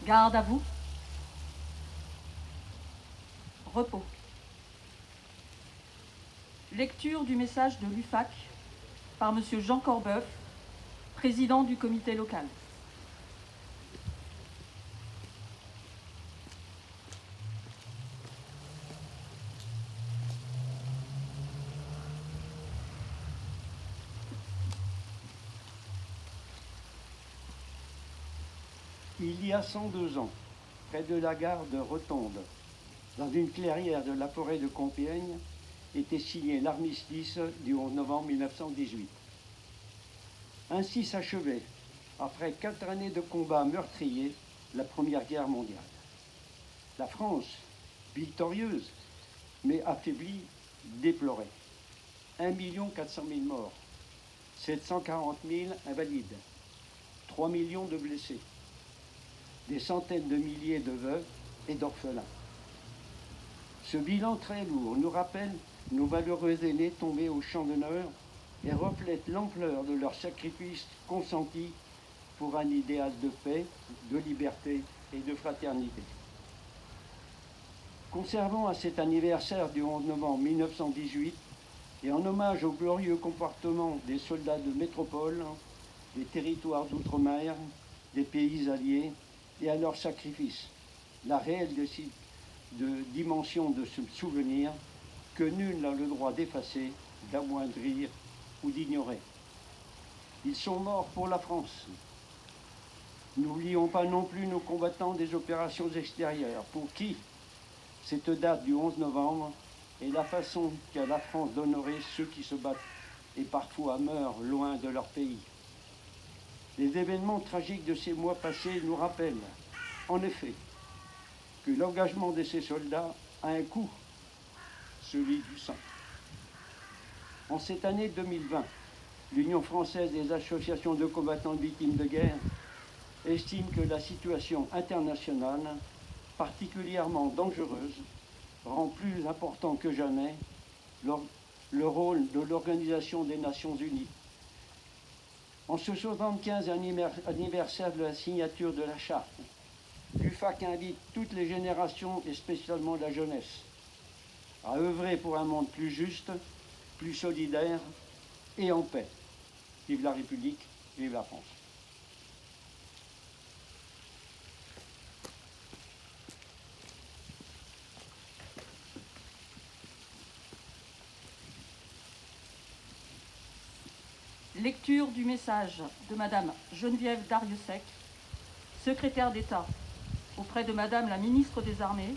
Garde à vous. Repos. Lecture du message de l'UFAC par M. Jean Corbeuf, président du comité local. Il y a 102 ans, près de la gare de Rotonde, dans une clairière de la forêt de Compiègne, était signé l'armistice du 11 novembre 1918. Ainsi s'achevait, après 4 années de combats meurtriers, la Première Guerre mondiale. La France, victorieuse, mais affaiblie, déplorait 1 400 000 morts, 740 000 invalides, 3 millions de blessés, des centaines de milliers de veuves et d'orphelins. Ce bilan très lourd nous rappelle nos valeureux aînés tombés au champ d'honneur et reflète l'ampleur de leur sacrifice consenti pour un idéal de paix, de liberté et de fraternité. Conservant à cet anniversaire du 11 novembre 1918 et en hommage au glorieux comportement des soldats de métropole, des territoires d'outre-mer, des pays alliés et à leur sacrifice, la réelle dimension de ce souvenir que nul n'a le droit d'effacer, d'amoindrir ou d'ignorer. Ils sont morts pour la France. N'oublions pas non plus nos combattants des opérations extérieures, pour qui cette date du 11 novembre est la façon qu'a la France d'honorer ceux qui se battent et parfois meurent loin de leur pays. Les événements tragiques de ces mois passés nous rappellent, en effet, que l'engagement de ces soldats a un coût, celui du sang. En cette année 2020, l'Union française des associations de combattants victimes de guerre estime que la situation internationale, particulièrement dangereuse, rend plus important que jamais le rôle de l'Organisation des Nations Unies. En ce 75e anniversaire de la signature de la Charte, l'UFAC invite toutes les générations et spécialement la jeunesse à œuvrer pour un monde plus juste, plus solidaire et en paix. Vive la République, vive la France. Lecture du message de Madame Geneviève Darrieussecq, secrétaire d'État auprès de Madame la ministre des Armées,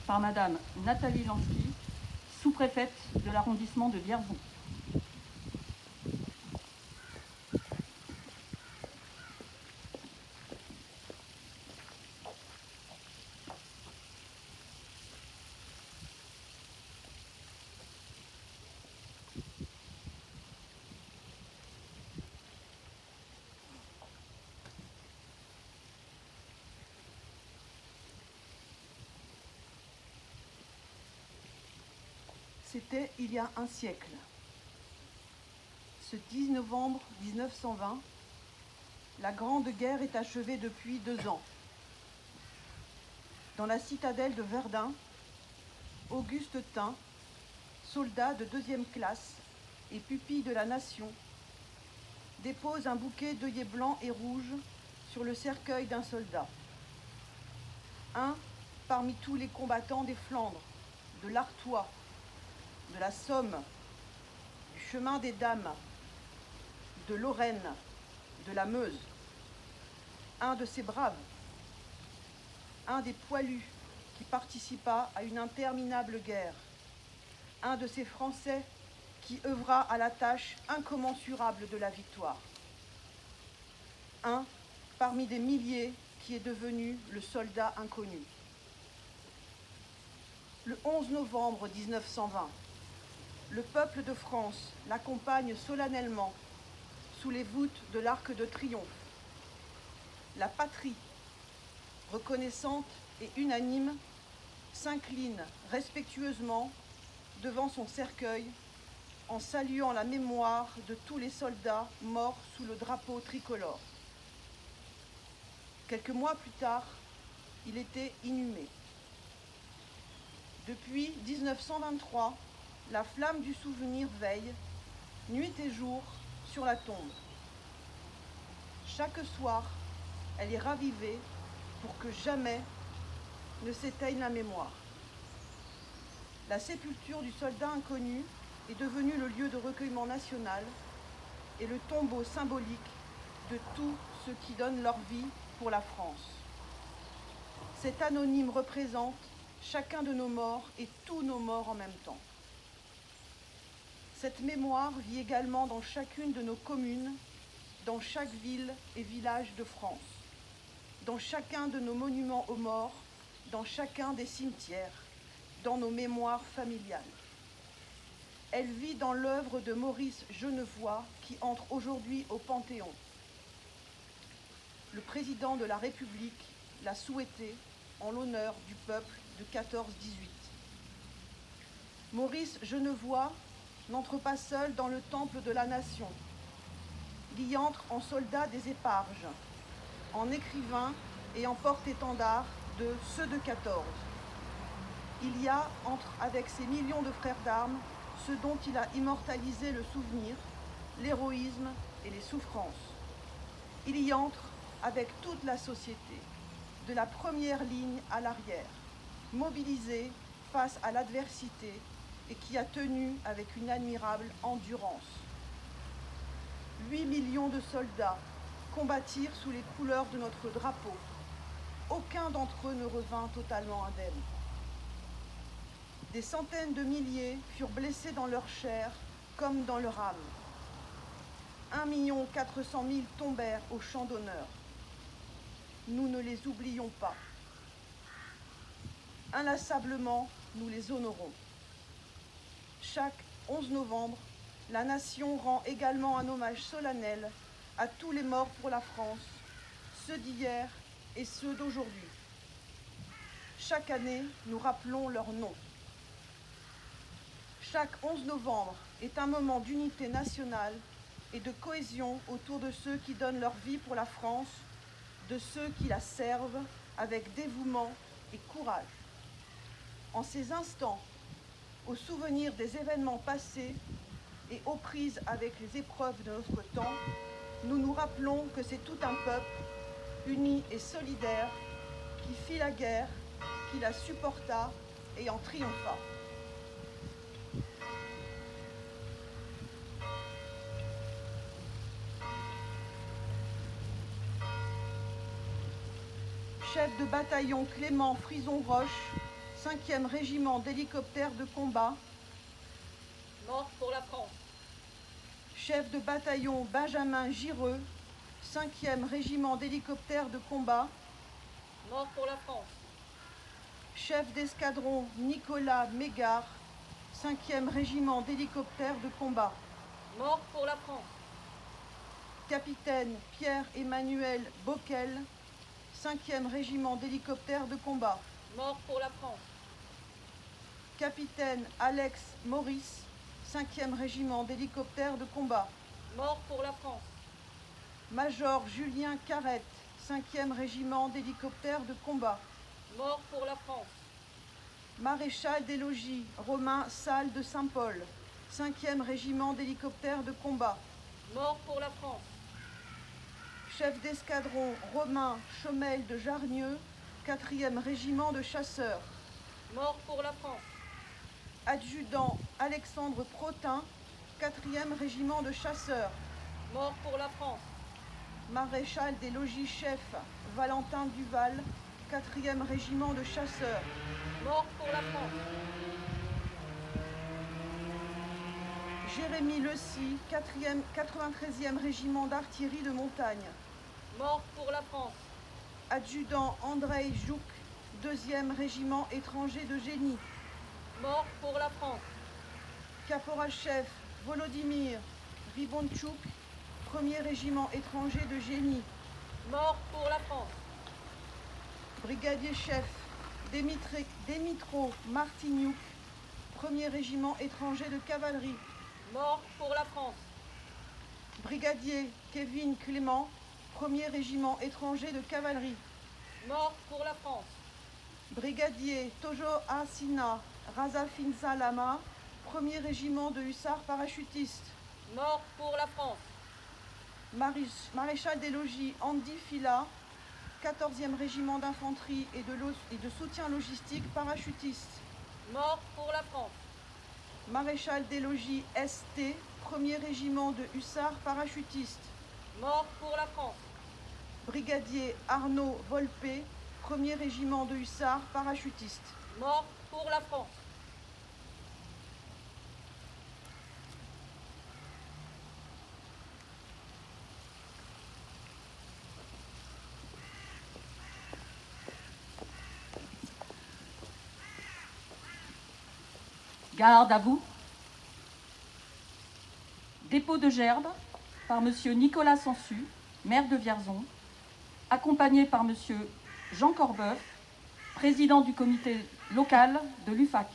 par Madame Nathalie Lansky, sous-préfète de l'arrondissement de Vierzon. C'était il y a un siècle. Ce 10 novembre 1920, la Grande Guerre est achevée depuis 2 ans. Dans la citadelle de Verdun, Auguste Tin, soldat de 2e classe et pupille de la nation, dépose un bouquet d'œillets blancs et rouges sur le cercueil d'un soldat. Un parmi tous les combattants des Flandres, de l'Artois, de la Somme, du chemin des Dames, de Lorraine, de la Meuse. Un de ces braves, un des poilus qui participa à une interminable guerre, un de ces Français qui œuvra à la tâche incommensurable de la victoire. Un parmi des milliers qui est devenu le soldat inconnu. Le 11 novembre 1920, le peuple de France l'accompagne solennellement sous les voûtes de l'Arc de Triomphe. La patrie, reconnaissante et unanime, s'incline respectueusement devant son cercueil en saluant la mémoire de tous les soldats morts sous le drapeau tricolore. Quelques mois plus tard, il était inhumé. Depuis 1923, la flamme du souvenir veille, nuit et jour, sur la tombe. Chaque soir, elle est ravivée pour que jamais ne s'éteigne la mémoire. La sépulture du soldat inconnu est devenue le lieu de recueillement national et le tombeau symbolique de tous ceux qui donnent leur vie pour la France. Cet anonyme représente chacun de nos morts et tous nos morts en même temps. Cette mémoire vit également dans chacune de nos communes, dans chaque ville et village de France, dans chacun de nos monuments aux morts, dans chacun des cimetières, dans nos mémoires familiales. Elle vit dans l'œuvre de Maurice Genevoix qui entre aujourd'hui au Panthéon. Le président de la République l'a souhaité en l'honneur du peuple de 14-18. Maurice Genevoix n'entre pas seul dans le temple de la nation. Il y entre en soldat des éparges, en écrivain et en porte-étendard de ceux de 14. Il y entre avec ses millions de frères d'armes ceux dont il a immortalisé le souvenir, l'héroïsme et les souffrances. Il y entre avec toute la société, de la première ligne à l'arrière, mobilisée face à l'adversité et qui a tenu avec une admirable endurance. 8 millions de soldats combattirent sous les couleurs de notre drapeau. Aucun d'entre eux ne revint totalement indemne. Des centaines de milliers furent blessés dans leur chair comme dans leur âme. 1 400 000 tombèrent au champ d'honneur. Nous ne les oublions pas. Inlassablement, nous les honorons. Chaque 11 novembre, la nation rend également un hommage solennel à tous les morts pour la France, ceux d'hier et ceux d'aujourd'hui. Chaque année, nous rappelons leurs noms. Chaque 11 novembre est un moment d'unité nationale et de cohésion autour de ceux qui donnent leur vie pour la France, de ceux qui la servent avec dévouement et courage. En ces instants, au souvenir des événements passés et aux prises avec les épreuves de notre temps, nous nous rappelons que c'est tout un peuple, uni et solidaire, qui fit la guerre, qui la supporta et en triompha. Chef de bataillon Clément Frison-Roche, 5e régiment d'hélicoptères de combat. Mort pour la France. Chef de bataillon Benjamin Gireux, 5e régiment d'hélicoptères de combat. Mort pour la France. Chef d'escadron Nicolas Mégard, 5e régiment d'hélicoptères de combat. Mort pour la France. Capitaine Pierre-Emmanuel Bockel, 5e régiment d'hélicoptères de combat. Mort pour la France. Capitaine Alex Maurice, 5e régiment d'hélicoptères de combat. Mort pour la France. Major Julien Carrette, 5e régiment d'hélicoptères de combat. Mort pour la France. Maréchal des logis Romain Salle de Saint-Paul, 5e régiment d'hélicoptères de combat. Mort pour la France. Chef d'escadron Romain Chomel de Jarnieux, 4e régiment de chasseurs. Mort pour la France. Adjudant Alexandre Protin, 4e régiment de chasseurs. Mort pour la France. Maréchal des logis chef Valentin Duval, 4e régiment de chasseurs. Mort pour la France. Jérémy Lecy, 93e régiment d'artillerie de montagne. Mort pour la France. Adjudant Andrei Jouk, 2e régiment étranger de génie. Mort pour la France. Caporal-chef Volodymyr Ribonchouk, 1er régiment étranger de génie. Mort pour la France. Brigadier chef Dimitro Martignouk, 1er régiment étranger de cavalerie. Mort pour la France. Brigadier Kevin Clément, 1er régiment étranger de cavalerie. Mort pour la France. Brigadier Tojo Asina Razafinsa Lama, 1er régiment de hussards parachutistes. Mort pour la France. Maréchal des logis Andy Fila, 14e régiment d'infanterie et de soutien logistique parachutiste. Mort pour la France. Maréchal des logis ST, 1er régiment de hussards parachutistes. Mort pour la France. Brigadier Arnaud Volpé, 1er régiment de hussards parachutistes. Mort pour la France. Garde à vous. Dépôt de gerbe par Monsieur Nicolas Sansu, maire de Vierzon, accompagné par Monsieur Jean Corbeuf, président du comité local de l'UFAC.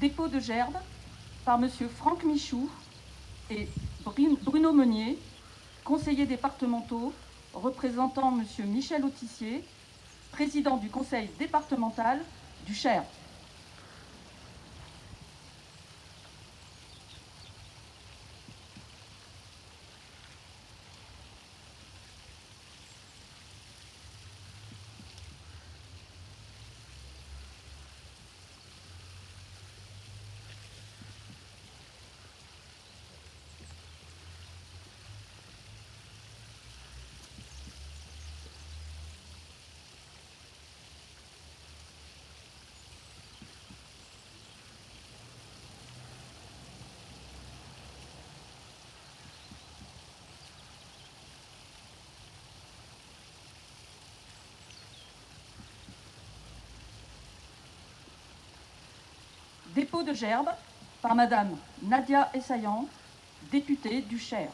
Dépôt de gerbe par Monsieur Franck Michou et Bruno Meunier, conseillers départementaux, représentant Monsieur Michel Autissier, président du conseil départemental du Cher. Dépôt de gerbe par Madame Nadia Essayan, députée du Cher.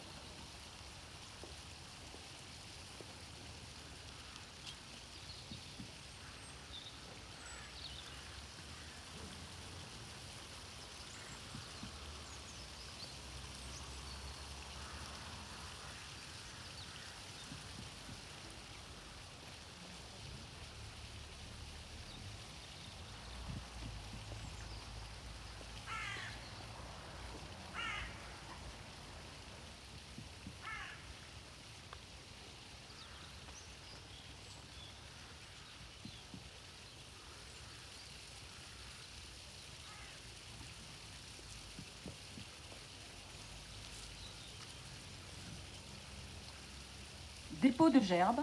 Dépôt de gerbe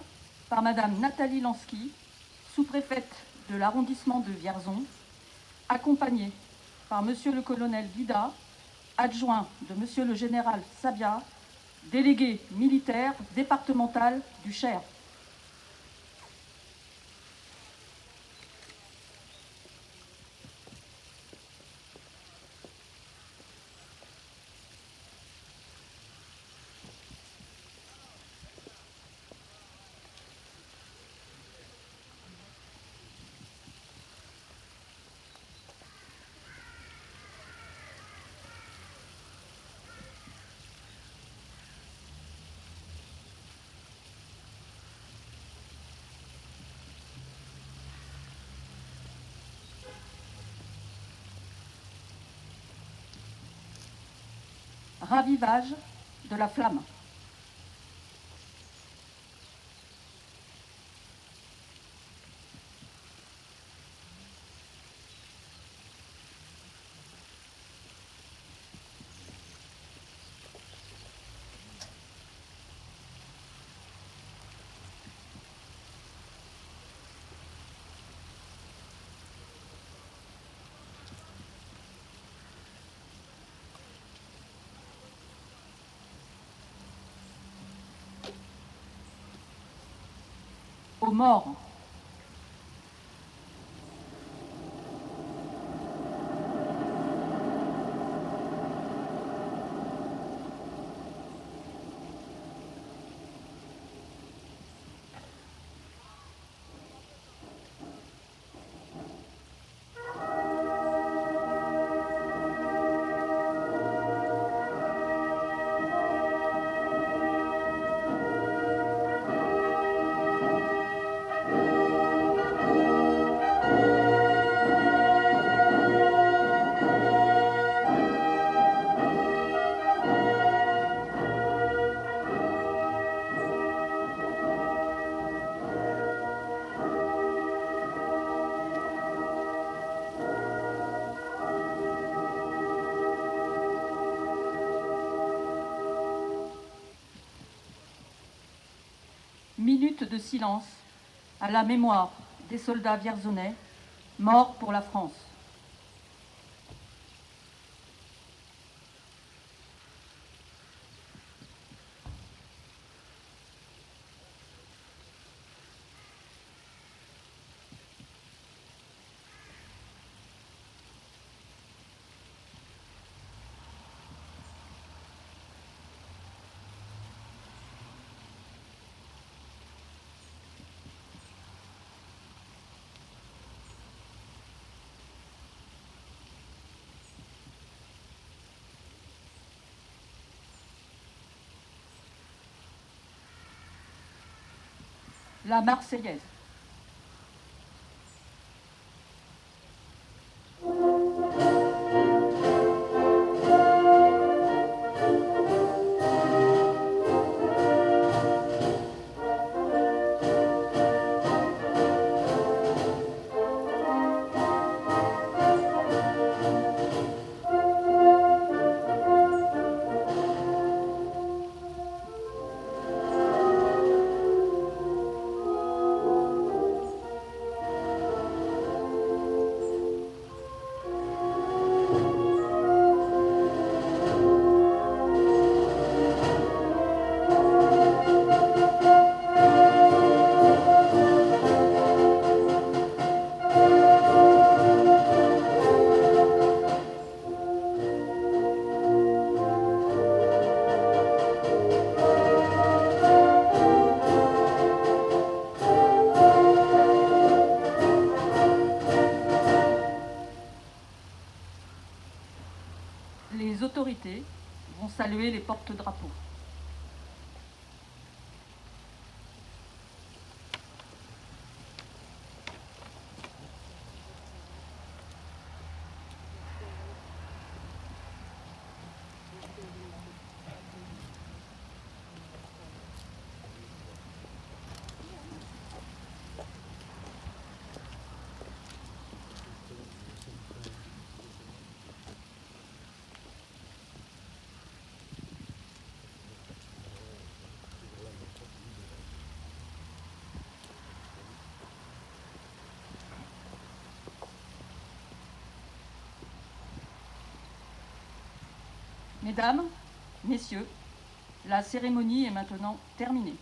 par Madame Nathalie Lansky, sous-préfète de l'arrondissement de Vierzon, accompagnée par Monsieur le colonel Guida, adjoint de Monsieur le général Sabia, délégué militaire départemental du Cher. ravivage de la flamme. Aux morts. Minute de silence à la mémoire des soldats vierzonais morts pour la France. La Marseillaise. Les autorités vont saluer les porte-drapeaux. Mesdames, Messieurs, la cérémonie est maintenant terminée.